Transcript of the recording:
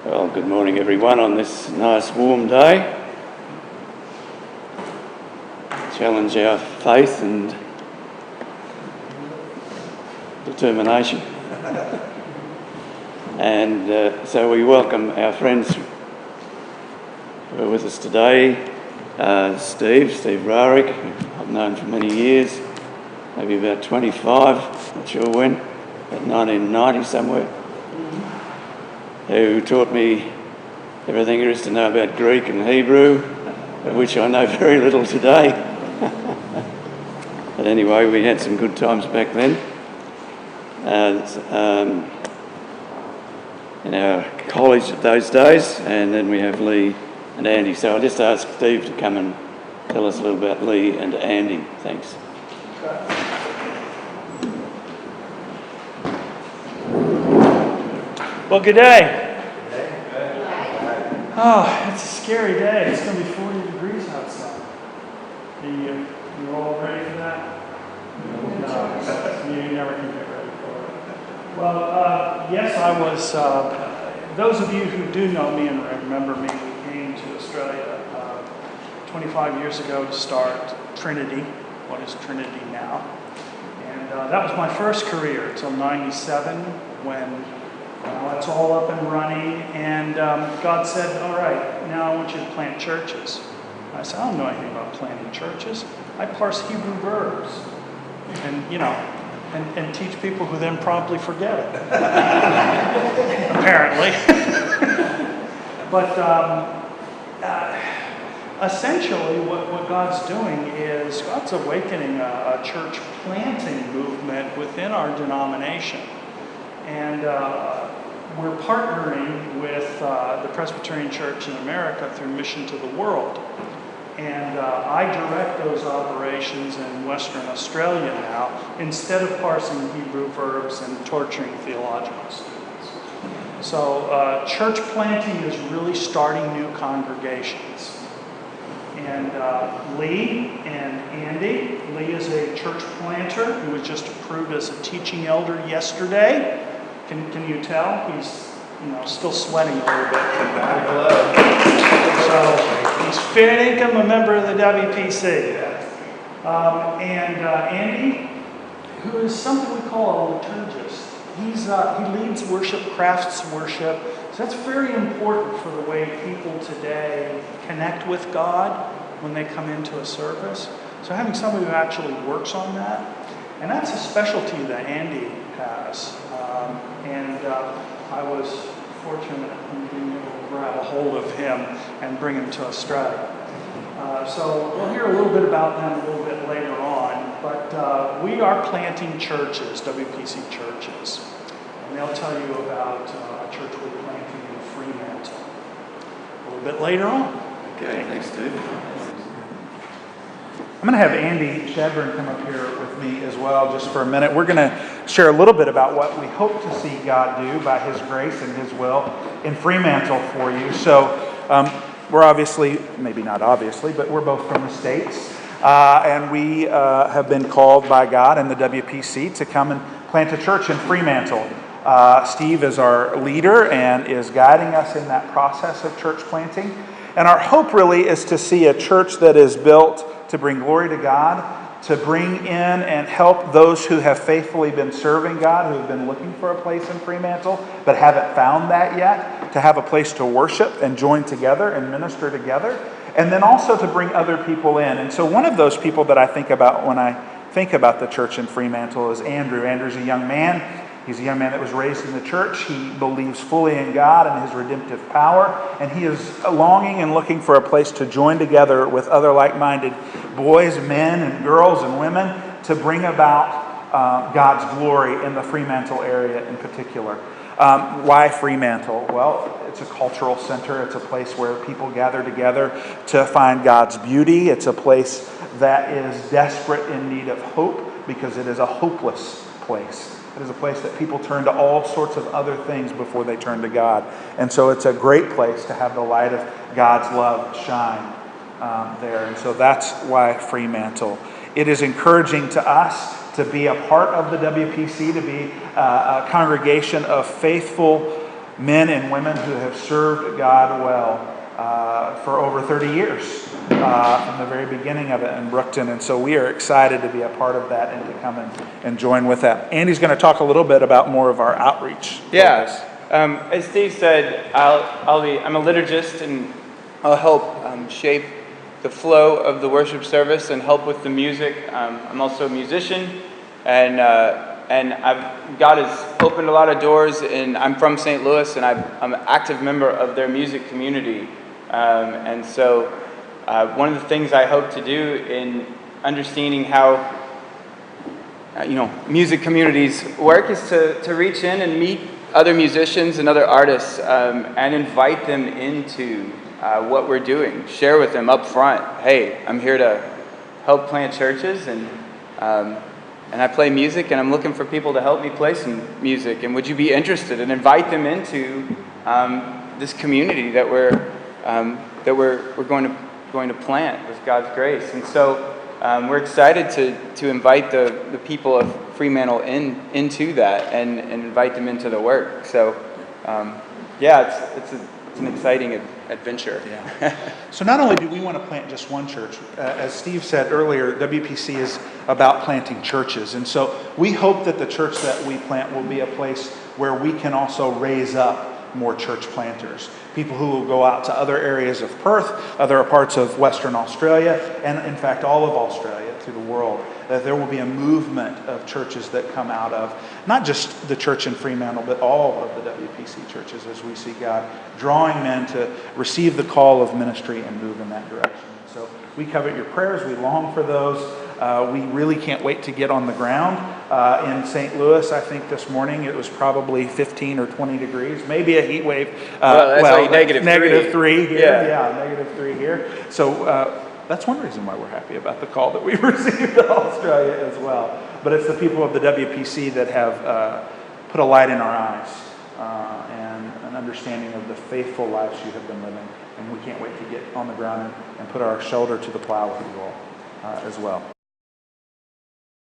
Well, good morning everyone on this nice warm day. Challenge our faith and determination. And so we welcome our friends who are with us today. Steve Rarick, who I've known for many years, maybe about 25, not sure when, about 1990 somewhere, who taught me everything there is to know about Greek and Hebrew, of which I know very little today. But anyway, we had some good times back then. In our college of those days, and then we have Lee and Andy. So I'll just ask Steve to come and tell us a little about Lee and Andy. Thanks. Well, good day. Oh, it's a scary day. It's going to be 40 degrees outside. You all ready for that? No, you never can get ready for it. Well, yes, I was. Those of you who do know me and remember me, we came to Australia 25 years ago to start Trinity, what is Trinity now. And that was my first career until '97 when it's all up and running, and God said, all right, now I want you to plant churches. I said, I don't know anything about planting churches. I parse Hebrew verbs and teach people who then promptly forget it. Apparently. But essentially what God's doing is God's awakening a church planting movement within our denomination. And we're partnering with the Presbyterian Church in America through Mission to the World. And I direct those operations in Western Australia now, instead of parsing Hebrew verbs and torturing theological students. So church planting is really starting new congregations. And Lee and Andy. Lee is a church planter who was just approved as a teaching elder yesterday. Can you tell? He's still sweating a little bit from that. So he's fair income, a member of the WPC. And Andy, who is something we call a liturgist. He leads worship, crafts worship. So that's very important for the way people today connect with God when they come into a service. So having somebody who actually works on that, and that's a specialty that Andy has. I was fortunate in being able to grab a hold of him and bring him to Australia. So we'll hear a little bit about them a little bit later on, but we are planting churches, WPC churches, and they'll tell you about a church we're planting in Fremantle a little bit later on. Okay, thanks, Steve. I'm going to have Andy Shadburn come up here with me as well just for a minute. We're going to share a little bit about what we hope to see God do by His grace and His will in Fremantle for you. So we're obviously, maybe not obviously, but we're both from the States. And we have been called by God and the WPC to come and plant a church in Fremantle. Steve is our leader and is guiding us in that process of church planting. And our hope really is to see a church that is built to bring glory to God, to bring in and help those who have faithfully been serving God, who have been looking for a place in Fremantle, but haven't found that yet, to have a place to worship and join together and minister together, and then also to bring other people in. And so one of those people that I think about when I think about the church in Fremantle is Andrew. Andrew's a young man. He's a young man that was raised in the church. He believes fully in God and His redemptive power. And he is longing and looking for a place to join together with other like-minded boys, men, and girls and women to bring about God's glory in the Fremantle area in particular. Why Fremantle? Well, it's a cultural center. It's a place where people gather together to find God's beauty. It's a place that is desperate in need of hope because it is a hopeless place. It is a place that people turn to all sorts of other things before they turn to God. And so it's a great place to have the light of God's love shine there. And so that's why Fremantle. It is encouraging to us to be a part of the WPC, to be a congregation of faithful men and women who have served God well for over 30 years from the very beginning of it in Brookton. And so we are excited to be a part of that and to come and join with that. Andy's going to talk a little bit about more of our outreach. Yes. As Steve said, I'm a liturgist, and I'll help shape the flow of the worship service and help with the music. I'm also a musician, and God has opened a lot of doors. And I'm from St. Louis, and I'm an active member of their music community. And so, one of the things I hope to do in understanding how music communities work is to reach in and meet other musicians and other artists and invite them into what we're doing. Share with them up front, hey, I'm here to help plant churches, and I play music, and I'm looking for people to help me play some music, and would you be interested? And invite them into this community that we're going to plant with God's grace. And so we're excited to invite the people of Fremantle into that and invite them into the work. So it's an exciting adventure. Yeah. So not only do we want to plant just one church, as Steve said earlier, WPC is about planting churches. And so we hope that the church that we plant will be a place where we can also raise up more church planters, people who will go out to other areas of Perth, other parts of Western Australia, and in fact all of Australia, to the world, that there will be a movement of churches that come out of not just the church in Fremantle, but all of the WPC churches, as we see God drawing men to receive the call of ministry and move in that direction. So we covet your prayers. We long for those. We really can't wait to get on the ground. In St. Louis, I think this morning it was probably 15 or 20 degrees, maybe a heat wave. Negative three here. Yeah, -3 here. So that's one reason why we're happy about the call that we received in Australia as well. But it's the people of the WPC that have put a light in our eyes and an understanding of the faithful lives you have been living. And we can't wait to get on the ground and put our shoulder to the plow with you all as well.